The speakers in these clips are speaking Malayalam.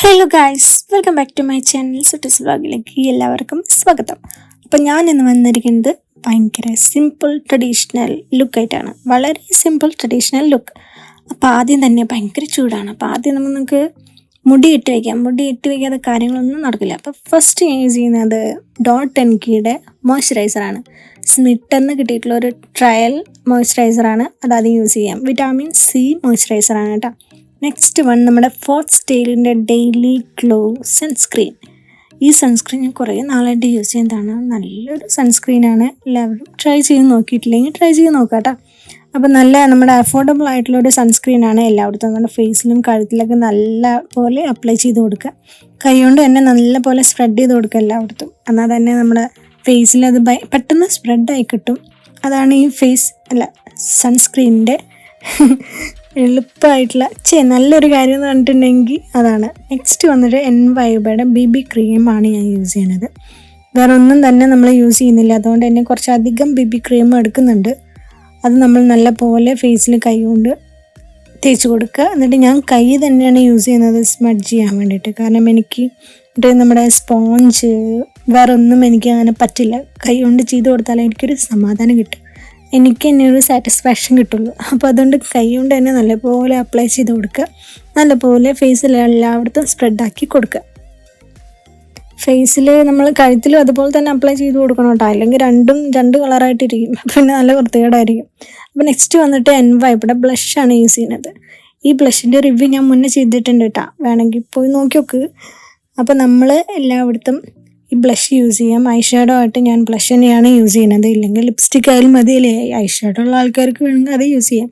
Hello guys, welcome back to my channel സുട്ടീസ് വ്ളോഗിലേക്ക് എല്ലാവർക്കും സ്വാഗതം. അപ്പം ഞാൻ ഇന്ന് വന്നിരിക്കുന്നത് ഭയങ്കര സിമ്പിൾ ട്രഡീഷണൽ ലുക്കായിട്ടാണ്. വളരെ സിമ്പിൾ ട്രഡീഷണൽ ലുക്ക്. അപ്പോൾ ആദ്യം തന്നെ ഭയങ്കര ചൂടാണ്. അപ്പോൾ ആദ്യം നമുക്ക് മുടി ഇട്ട് വയ്ക്കാതെ കാര്യങ്ങളൊന്നും നടക്കില്ല. അപ്പോൾ ഫസ്റ്റ് യൂസ് ചെയ്യുന്നത് .NKയുടെ മോയ്സ്ചറൈസറാണ്. സ്മിട്ടെന്ന് കിട്ടിയിട്ടുള്ള ഒരു ട്രയൽ മോയ്സ്ചറൈസറാണ്. അതാദ്യം യൂസ് ചെയ്യാം. വിറ്റാമിൻ സി മോയ്സ്ചറൈസറാണ് കേട്ടോ. നെക്സ്റ്റ് വൺ നമ്മുടെ ഫോർത്ത് സ്റ്റൈലിൻ്റെ ഡെയിലി ഗ്ലോ സൺസ്ക്രീൻ. ഈ സൺസ്ക്രീൻ ഞാൻ കുറേ നാളായിട്ട് യൂസ് ചെയ്യുന്നതാണ്. നല്ലൊരു സൺസ്ക്രീനാണ്. എല്ലാവരും ട്രൈ ചെയ്ത് നോക്കിയിട്ടില്ലെങ്കിൽ ട്രൈ ചെയ്ത് നോക്കാം കേട്ടോ. അപ്പോൾ നമ്മുടെ അഫോർഡബിൾ ആയിട്ടുള്ളൊരു സൺസ്ക്രീനാണ്. എല്ലായിടത്തും നമ്മുടെ ഫേസിലും കഴുത്തിലൊക്കെ നല്ല പോലെ അപ്ലൈ ചെയ്ത് കൊടുക്കുക. കൈ കൊണ്ട് തന്നെ നല്ല പോലെ സ്പ്രെഡ് ചെയ്ത് കൊടുക്കുക എല്ലായിടത്തും. എന്നാൽ തന്നെ നമ്മുടെ ഫേസിൽ അത് പെട്ടെന്ന് സ്പ്രെഡായി കിട്ടും. അതാണ് ഈ സൺസ്ക്രീനിൻ്റെ എളുപ്പമായിട്ടുള്ള നല്ലൊരു കാര്യം എന്ന് പറഞ്ഞിട്ടുണ്ടെങ്കിൽ അതാണ്. നെക്സ്റ്റ് വന്നിട്ട് NYBയുടെ BB ക്രീമാണ് ഞാൻ യൂസ് ചെയ്യുന്നത്. വേറെ ഒന്നും തന്നെ നമ്മൾ യൂസ് ചെയ്യുന്നില്ല. അതുകൊണ്ട് തന്നെ കുറച്ചധികം BB ക്രീം എടുക്കുന്നുണ്ട്. അത് നമ്മൾ നല്ല പോലെ ഫേസിൽ കൈ കൊണ്ട് തേച്ച് കൊടുക്കുക. എന്നിട്ട് ഞാൻ കൈ തന്നെയാണ് യൂസ് ചെയ്യുന്നത് സ്മഡ്ജ് ചെയ്യാൻ വേണ്ടിയിട്ട്. കാരണം എനിക്ക് നമ്മുടെ സ്പോഞ്ച് വേറെ ഒന്നും എനിക്ക് അങ്ങനെ പറ്റില്ല. കൈ കൊണ്ട് ചെയ്ത് കൊടുത്താലേ എനിക്കൊരു സമാധാനം കിട്ടും, എനിക്ക് തന്നെ ഒരു സാറ്റിസ്ഫാക്ഷൻ കിട്ടുള്ളൂ. അപ്പോൾ അതുകൊണ്ട് കൈ കൊണ്ട് തന്നെ നല്ലപോലെ അപ്ലൈ ചെയ്ത് കൊടുക്കുക. നല്ലപോലെ ഫേസിൽ എല്ലായിടത്തും സ്പ്രെഡാക്കി കൊടുക്കുക. ഫേസിൽ നമ്മൾ കഴുത്തിലും അതുപോലെ തന്നെ അപ്ലൈ ചെയ്ത് കൊടുക്കണം കേട്ടോ. അല്ലെങ്കിൽ രണ്ട് കളറായിട്ടിരിക്കും, പിന്നെ നല്ല വൃത്തികേടായിരിക്കും. അപ്പോൾ നെക്സ്റ്റ് വന്നിട്ട് NYBയുടെ ബ്ലഷാണ് യൂസ് ചെയ്യുന്നത്. ഈ ബ്ലഷിൻ്റെ റിവ്യൂ ഞാൻ മുന്നേ ചെയ്തിട്ടുണ്ട് കേട്ടോ, വേണമെങ്കിൽ പോയി നോക്കി നോക്ക്. അപ്പോൾ നമ്മൾ എല്ലായിടത്തും ഈ ബ്ലഷ് യൂസ് ചെയ്യാം. ഐ ഷാഡോ ആയിട്ട് ഞാൻ ബ്ലഷ് തന്നെയാണ് യൂസ് ചെയ്യുന്നത്. ഇല്ലെങ്കിൽ ലിപ്സ്റ്റിക് ആയാലും മതിയല്ലേ. ഐ ഷാഡോ ഉള്ള ആൾക്കാർക്ക് വേണമെങ്കിൽ അത് യൂസ് ചെയ്യാം.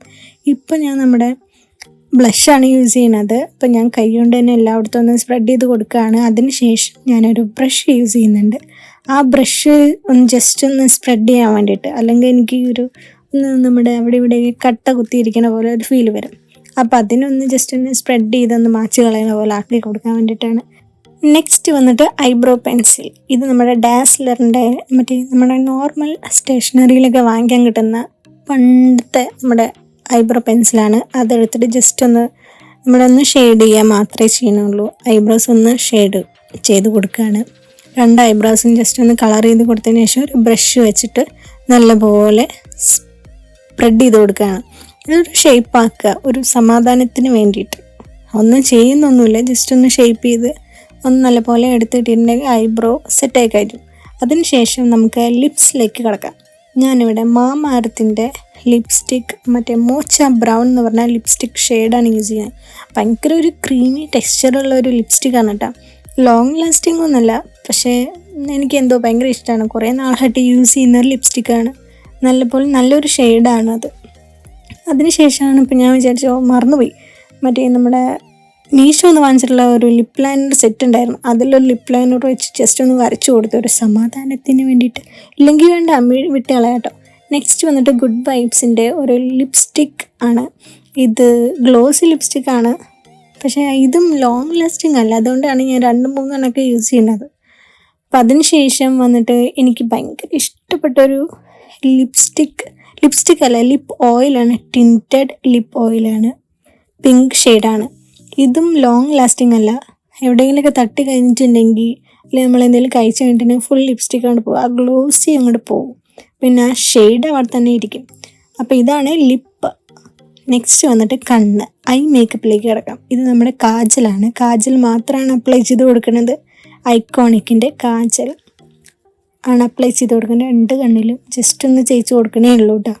ഇപ്പം ഞാൻ നമ്മുടെ ബ്ലഷാണ് യൂസ് ചെയ്യുന്നത്. അപ്പം ഞാൻ കൈ കൊണ്ട് തന്നെ എല്ലായിടത്തും ഒന്ന് സ്പ്രെഡ് ചെയ്ത് കൊടുക്കുകയാണ്. അതിന് ശേഷം ഞാനൊരു ബ്രഷ് യൂസ് ചെയ്യുന്നുണ്ട്. ആ ബ്രഷ് ജസ്റ്റ് ഒന്ന് സ്പ്രെഡ് ചെയ്യാൻ വേണ്ടിയിട്ട്, അല്ലെങ്കിൽ എനിക്ക് നമ്മുടെ അവിടെ ഇവിടെ കട്ട കുത്തിയിരിക്കണ പോലെ ഒരു ഫീൽ വരും. അപ്പം അതിനൊന്ന് ജസ്റ്റ് ഒന്ന് സ്പ്രെഡ് ചെയ്തൊന്ന് മാച്ച് കളയുന്ന പോലെ ആക്കി കൊടുക്കാൻ വേണ്ടിയിട്ടാണ്. നെക്സ്റ്റ് വന്നിട്ട് ഐബ്രോ പെൻസിൽ. ഇത് നമ്മുടെ ഡാസ്ലറിൻ്റെ നമ്മുടെ നോർമൽ സ്റ്റേഷനറിയിലൊക്കെ വാങ്ങിക്കാൻ കിട്ടുന്ന പണ്ടത്തെ നമ്മുടെ ഐബ്രോ പെൻസിലാണ്. അതെടുത്തിട്ട് ജസ്റ്റ് ഒന്ന് ഷെയ്ഡ് ചെയ്യാൻ മാത്രമേ ചെയ്യുന്നുള്ളൂ. ഐബ്രോസ് ഒന്ന് ഷെയ്ഡ് ചെയ്ത് കൊടുക്കുകയാണ്. 2 ഐബ്രോസും ജസ്റ്റ് ഒന്ന് കളർ ചെയ്ത് കൊടുത്തതിന് ശേഷം ഒരു ബ്രഷ് വെച്ചിട്ട് നല്ലപോലെ സ്പ്രെഡ് ചെയ്ത് കൊടുക്കുകയാണ്. ഇതൊരു ഷേപ്പാക്കുക, ഒരു സമാധാനത്തിന് വേണ്ടിയിട്ട്. ഒന്നും ചെയ്യുന്നൊന്നുമില്ല, ജസ്റ്റ് ഒന്ന് ഷേപ്പ് ചെയ്ത് ഒന്ന് നല്ലപോലെ എടുത്തിട്ടുണ്ടെങ്കിൽ ഐബ്രോ സെറ്റായി കഴിയും. അതിനുശേഷം നമുക്ക് ലിപ്സിലേക്ക് കിടക്കാം. ഞാനിവിടെ മാമാർത്തിൻ്റെ ലിപ്സ്റ്റിക് മോച്ച ബ്രൗൺ എന്ന് പറഞ്ഞ ലിപ്സ്റ്റിക് ഷെയ്ഡാണ് യൂസ് ചെയ്യുന്നത്. ഭയങ്കര ഒരു ക്രീമി ടെക്സ്ചറുള്ള ഒരു ലിപ്സ്റ്റിക്കാണ് കേട്ടോ. ലോങ് ലാസ്റ്റിംഗ് ഒന്നുമല്ല, പക്ഷേ എനിക്ക് എന്തോ ഭയങ്കര ഇഷ്ടമാണ്. കുറേ നാളായിട്ട് യൂസ് ചെയ്യുന്ന ഒരു ലിപ്സ്റ്റിക്കാണ്. നല്ലൊരു ഷെയ്ഡാണ് അത്. അതിനുശേഷമാണ് ഇപ്പം ഞാൻ വിചാരിച്ചു മറന്നുപോയി, നമ്മുടെ മീഷോ ഒന്ന് വാങ്ങിച്ചിട്ടുള്ള ഒരു ലിപ്പ് ലൈനർ സെറ്റ് ഉണ്ടായിരുന്നു. അതിലൊരു ലിപ്പ് ലൈനർ വെച്ച് ജസ്റ്റ് ഒന്ന് വരച്ചു കൊടുത്തു ഒരു സമാധാനത്തിന് വേണ്ടിയിട്ട്. ഇല്ലെങ്കിൽ വേണ്ട, വിട്ട് കളയാട്ടോ. നെക്സ്റ്റ് വന്നിട്ട് ഗുഡ് വൈബ്സിൻ്റെ ഒരു ലിപ്സ്റ്റിക് ആണ്. ഇത് ഗ്ലോസി ലിപ്സ്റ്റിക്കാണ്, പക്ഷേ ഇതും ലോങ് ലാസ്റ്റിംഗ് അല്ല. അതുകൊണ്ടാണ് ഞാൻ 2-3 എണ്ണമൊക്കെ യൂസ് ചെയ്യുന്നത്. അപ്പം അതിന് ശേഷം വന്നിട്ട് എനിക്ക് ഭയങ്കര ഇഷ്ടപ്പെട്ടൊരു ലിപ്സ്റ്റിക് അല്ല, ലിപ്പ് ഓയിലാണ്. ടിൻറ്റഡ് ലിപ്പ് ഓയിലാണ്, പിങ്ക് ഷെയ്ഡാണ്. ഇതും ലോങ് ലാസ്റ്റിംഗ് അല്ല. എവിടെയെങ്കിലുമൊക്കെ തട്ടി കഴിഞ്ഞിട്ടുണ്ടെങ്കിൽ അല്ലെങ്കിൽ നമ്മളെന്തെങ്കിലും കഴിച്ച് കഴിഞ്ഞിട്ടുണ്ടെങ്കിൽ ഫുൾ ലിപ്സ്റ്റിക് അങ്ങോട്ട് പോകും, ആ ഗ്ലോസി അങ്ങോട്ട് പോകും. പിന്നെ ആ ഷെയ്ഡ് അവിടെ തന്നെ ഇരിക്കും. അപ്പോൾ ഇതാണ് ലിപ്പ്. നെക്സ്റ്റ് വന്നിട്ട് കണ്ണ്, ഐ മേക്കപ്പിലേക്ക് കിടക്കാം. ഇത് നമ്മുടെ കാജലാണ്. കാജൽ മാത്രമാണ് അപ്ലൈ ചെയ്ത് കൊടുക്കുന്നത്. ഐക്കോണിക്കിൻ്റെ കാജൽ ആണ് അപ്ലൈ ചെയ്ത് കൊടുക്കുന്നത്. 2 കണ്ണിലും ജസ്റ്റ് ഒന്ന് തേച്ച് കൊടുക്കണേ ഉള്ളൂ കേട്ടോ.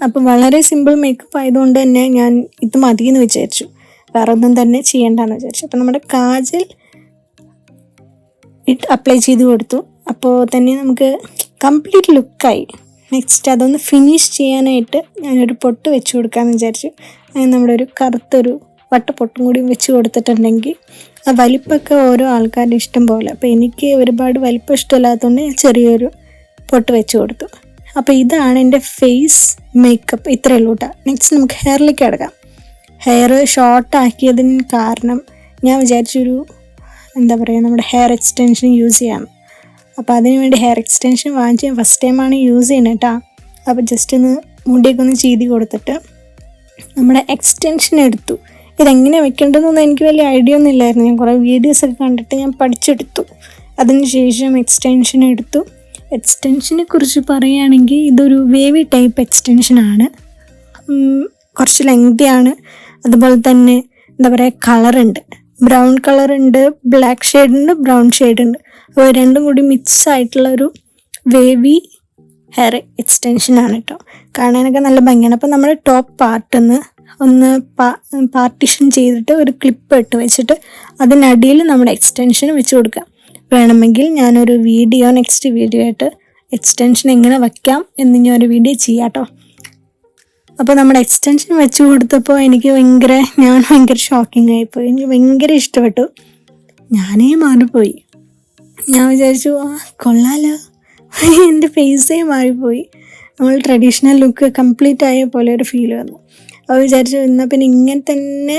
അപ്പം വളരെ സിമ്പിൾ മേക്കപ്പ് ആയതുകൊണ്ട് തന്നെ ഞാൻ ഇത് മതിയെന്ന് വിചാരിച്ചു, വേറെ ഒന്നും തന്നെ ചെയ്യേണ്ടെന്ന് വിചാരിച്ചു. അപ്പം നമ്മുടെ കാജൽ അപ്ലൈ ചെയ്ത് കൊടുത്തു. അപ്പോൾ തന്നെ നമുക്ക് കംപ്ലീറ്റ് ലുക്കായി. നെക്സ്റ്റ് അതൊന്ന് ഫിനിഷ് ചെയ്യാനായിട്ട് ഞാനൊരു പൊട്ട് വെച്ച് കൊടുക്കാമെന്ന് വിചാരിച്ചു. അങ്ങനെ നമ്മുടെ ഒരു കറുത്തൊരു വട്ടപ്പൊട്ടും കൂടി വെച്ച് കൊടുത്തിട്ടുണ്ടെങ്കിൽ ആ വലിപ്പമൊക്കെ ഓരോ ആൾക്കാരുടെ ഇഷ്ടം പോലെ. അപ്പോൾ എനിക്ക് ഒരുപാട് വലിപ്പം ഇഷ്ടമില്ലാത്തതുകൊണ്ട് ഞാൻ ചെറിയൊരു പൊട്ട് വെച്ച് കൊടുത്തു. അപ്പോൾ ഇതാണ് എൻ്റെ ഫേസ് മേക്കപ്പ്. ഇത്രയേ ഉള്ളൂ കേട്ടോ. നെക്സ്റ്റ് നമുക്ക് ഹെയറിലേക്ക് കിടക്കാം. ഹെയർ ഷോർട്ടാക്കിയതിന് കാരണം ഞാൻ വിചാരിച്ചൊരു നമ്മുടെ ഹെയർ എക്സ്റ്റൻഷൻ യൂസ് ചെയ്യാം. അപ്പോൾ അതിന് വേണ്ടി ഹെയർ എക്സ്റ്റൻഷൻ വാങ്ങിച്ച് ഫസ്റ്റ് ടൈമാണ് യൂസ് ചെയ്യുന്നത് കേട്ടോ. അപ്പോൾ ജസ്റ്റ് ഒന്ന് മുടിയൊക്കെ ഒന്ന് ചെയ്തി കൊടുത്തിട്ട് നമ്മുടെ എക്സ്റ്റൻഷൻ എടുത്തു. ഇതെങ്ങനെ വെക്കേണ്ടതെന്നൊന്നും എനിക്ക് വലിയ ഐഡിയ ഒന്നും ഇല്ലായിരുന്നു. ഞാൻ കുറേ വീഡിയോസൊക്കെ കണ്ടിട്ട് ഞാൻ പഠിച്ചെടുത്തു. അതിനുശേഷം എക്സ്റ്റൻഷൻ എടുത്തു. എക്സ്റ്റൻഷനെ കുറിച്ച് പറയുകയാണെങ്കിൽ ഇതൊരു വേവി ടൈപ്പ് എക്സ്റ്റൻഷനാണ്. കുറച്ച് ലെങ്തിയാണ്. അതുപോലെ തന്നെ എന്താ പറയുക, കളറുണ്ട്. ബ്രൗൺ കളറുണ്ട്, ബ്ലാക്ക് ഷെയ്ഡുണ്ട്, ബ്രൗൺ ഷെയ്ഡുണ്ട്. അപ്പോൾ രണ്ടും കൂടി മിക്സ് ആയിട്ടുള്ള ഒരു വേവി ഹെയർ എക്സ്റ്റൻഷനാണ് കേട്ടോ. കാണാനൊക്കെ നല്ല ഭംഗിയാണ്. അപ്പോൾ നമ്മൾ ടോപ്പ് പാർട്ടിൽ നിന്ന് ഒന്ന് പാർട്ടീഷൻ ചെയ്തിട്ട് ഒരു ക്ലിപ്പ് ഇട്ട് വെച്ചിട്ട് അതിനടിയിൽ നമ്മുടെ എക്സ്റ്റൻഷൻ വെച്ച് കൊടുക്കാം. വേണമെങ്കിൽ ഞാനൊരു നെക്സ്റ്റ് വീഡിയോ ആയിട്ട് എക്സ്റ്റൻഷൻ എങ്ങനെ വയ്ക്കാം എന്ന് ഞാൻ ഒരു വീഡിയോ ചെയ്യാം കേട്ടോ. അപ്പോൾ നമ്മുടെ എക്സ്റ്റൻഷൻ വെച്ച് കൊടുത്തപ്പോൾ ഞാൻ ഭയങ്കര ഷോക്കിംഗ് ആയിപ്പോയി. എനിക്ക് ഭയങ്കര ഇഷ്ടപ്പെട്ടു. ഞാനേ മാറിപ്പോയി. ഞാൻ വിചാരിച്ചു കൊള്ളാലോ, എൻ്റെ ഫേസേ മാറിപ്പോയി. നമ്മൾ ട്രഡീഷണൽ ലുക്ക് കംപ്ലീറ്റ് ആയ പോലെ ഒരു ഫീൽ വന്നു. അപ്പോൾ വിചാരിച്ചു എന്നാൽ പിന്നെ ഇങ്ങനെ തന്നെ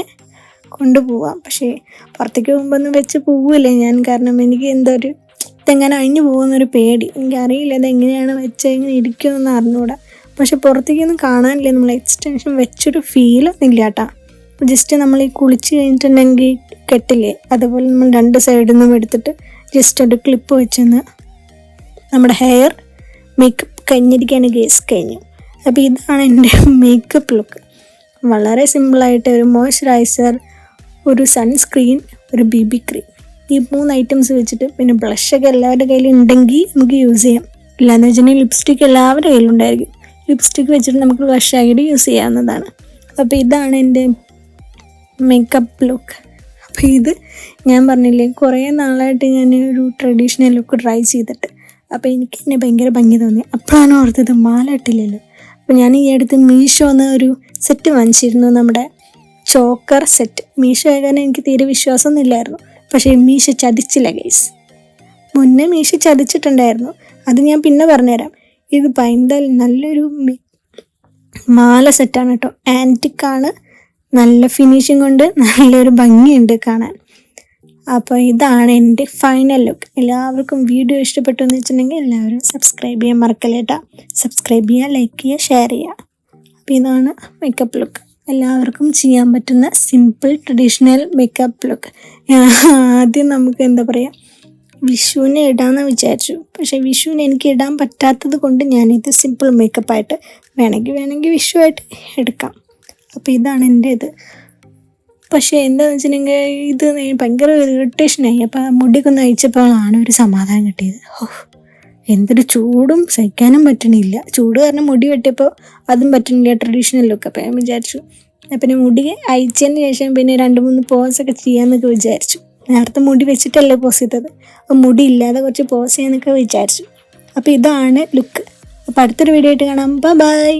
കൊണ്ടുപോവാം. പക്ഷേ പുറത്തേക്ക് പോകുമ്പോൾ വെച്ച് പോവില്ലേ ഞാൻ. കാരണം എനിക്ക് ഇതെങ്ങനെ അഴിഞ്ഞു പോകുന്നൊരു പേടി. എനിക്കറിയില്ല ഇതെങ്ങനെയാണ് വെച്ചാൽ എങ്ങനെ ഇരിക്കുമെന്ന് അറിഞ്ഞുകൂടാ. പക്ഷെ പുറത്തേക്കൊന്നും കാണാനില്ല. നമ്മൾ എക്സ്റ്റൻഷൻ വെച്ചൊരു ഫീലൊന്നും ഇല്ല കേട്ടോ. ജസ്റ്റ് നമ്മൾ ഈ കുളിച്ച് കഴിഞ്ഞിട്ടുണ്ടെങ്കിൽ കെട്ടില്ലേ, അതുപോലെ നമ്മൾ 2 സൈഡിൽ നിന്നും എടുത്തിട്ട് ജസ്റ്റ് ഒരു ക്ലിപ്പ് വെച്ചെന്ന് നമ്മുടെ ഹെയർ മേക്കപ്പ് കഴിഞ്ഞിരിക്കുകയാണ്. കേസ് കഴിഞ്ഞു. അപ്പോൾ ഇതാണ് എൻ്റെ മേക്കപ്പ് ലുക്ക്. വളരെ സിമ്പിളായിട്ട് ഒരു മോയ്സ്ചറൈസർ, ഒരു സൺസ്ക്രീൻ, ഒരു BB ക്രീം, ഈ 3 ഐറ്റംസ് വെച്ചിട്ട് പിന്നെ ബ്ലഷൊക്കെ എല്ലാവരുടെ കയ്യിലും ഉണ്ടെങ്കിൽ നമുക്ക് യൂസ് ചെയ്യാം. ഇല്ലാന്ന് വെച്ചിട്ടുണ്ടെങ്കിൽ ലിപ്സ്റ്റിക്ക് എല്ലാവരുടെ കയ്യിലുണ്ടായിരിക്കും. ലിപ്സ്റ്റിക്ക് വെച്ചിട്ട് നമുക്ക് ബ്ലഷായിട്ട് യൂസ് ചെയ്യാവുന്നതാണ്. അപ്പോൾ ഇതാണ് എൻ്റെ മേക്കപ്പ് ലുക്ക്. അപ്പോൾ ഇത് ഞാൻ പറഞ്ഞില്ലേ, കുറേ നാളായിട്ട് ഞാൻ ഒരു ട്രഡീഷണൽ ലുക്ക് ട്രൈ ചെയ്തിട്ട്. അപ്പോൾ എനിക്ക് എന്നെ ഭയങ്കര ഭംഗി തോന്നി. അപ്പോഴാണ് ഓർത്തത് മാല ഇട്ടില്ലല്ലോ. അപ്പോൾ ഞാൻ ഈ അടുത്ത് മീഷോന്ന് ഒരു സെറ്റ് വാങ്ങിച്ചിരുന്നു, നമ്മുടെ ചോക്കർ സെറ്റ്. മീഷോ ആകാൻ എനിക്ക് തീരെ വിശ്വാസമൊന്നും ഇല്ലായിരുന്നു. പക്ഷേ മീഷോ ചതിച്ചില്ല ഗൈസ്. മുന്നേ മീഷോ ചതിച്ചിട്ടുണ്ടായിരുന്നു, അത് ഞാൻ പിന്നെ പറഞ്ഞുതരാം. ഇത് എന്തായാലും നല്ലൊരു മാല സെറ്റാണ് കേട്ടോ. ആൻറ്റിക്കാണ്, നല്ല ഫിനിഷിംഗ് കൊണ്ട് നല്ലൊരു ഭംഗിയുണ്ട് കാണാൻ. അപ്പോൾ ഇതാണ് എൻ്റെ ഫൈനൽ ലുക്ക്. എല്ലാവർക്കും വീഡിയോ ഇഷ്ടപ്പെട്ടു എന്ന് വെച്ചിട്ടുണ്ടെങ്കിൽ എല്ലാവരും സബ്സ്ക്രൈബ് ചെയ്യാൻ മറക്കല്ലേട്ടാ. സബ്സ്ക്രൈബ് ചെയ്യുക, ലൈക്ക് ചെയ്യുക, ഷെയർ ചെയ്യുക. അപ്പോൾ ഇതാണ് മേക്കപ്പ് ലുക്ക്. എല്ലാവർക്കും ചെയ്യാൻ പറ്റുന്ന സിമ്പിൾ ട്രഡീഷണൽ മേക്കപ്പ് ലുക്ക്. ആദ്യം നമുക്ക് എന്താ പറയുക, വിഷുവിന് ഇടാമെന്ന് വിചാരിച്ചു. പക്ഷേ വിഷുവിന് എനിക്ക് ഇടാൻ പറ്റാത്തത് കൊണ്ട് ഞാനിത് സിമ്പിൾ മേക്കപ്പായിട്ട് വേണമെങ്കിൽ വിഷുവായിട്ട് എടുക്കാം. അപ്പോൾ ഇതാണ് എൻ്റെ ഇത്. പക്ഷേ എന്താണെന്ന് വെച്ചിട്ടുണ്ടെങ്കിൽ ഇത് ഭയങ്കര ഇറിറ്റേഷനായി. അപ്പോൾ മുടിയൊക്കെ ഒന്ന് അയച്ചപ്പോഴാണ് ഒരു സമാധാനം കിട്ടിയത്. എന്തൊരു ചൂടും സഹിക്കാനും പറ്റണില്ല. ചൂട് കാരണം മുടി വെട്ടിയപ്പോൾ അതും പറ്റണില്ല, ട്രഡീഷണൽ ലുക്ക്. അപ്പോൾ ഞാൻ വിചാരിച്ചു പിന്നെ മുടി അയച്ചതിന് ശേഷം പിന്നെ 2-3 പോസൊക്കെ ചെയ്യാമെന്നൊക്കെ വിചാരിച്ചു. നേരത്തെ മുടി വെച്ചിട്ടല്ലേ പോസ് ചെയ്തത്. അപ്പോൾ മുടി ഇല്ലാതെ കുറച്ച് പോസ് ചെയ്യാമെന്നൊക്കെ വിചാരിച്ചു. അപ്പോൾ ഇതാണ് ലുക്ക്. അപ്പോൾ അടുത്തൊരു വീഡിയോ ആയിട്ട് കാണാം. ബൈ.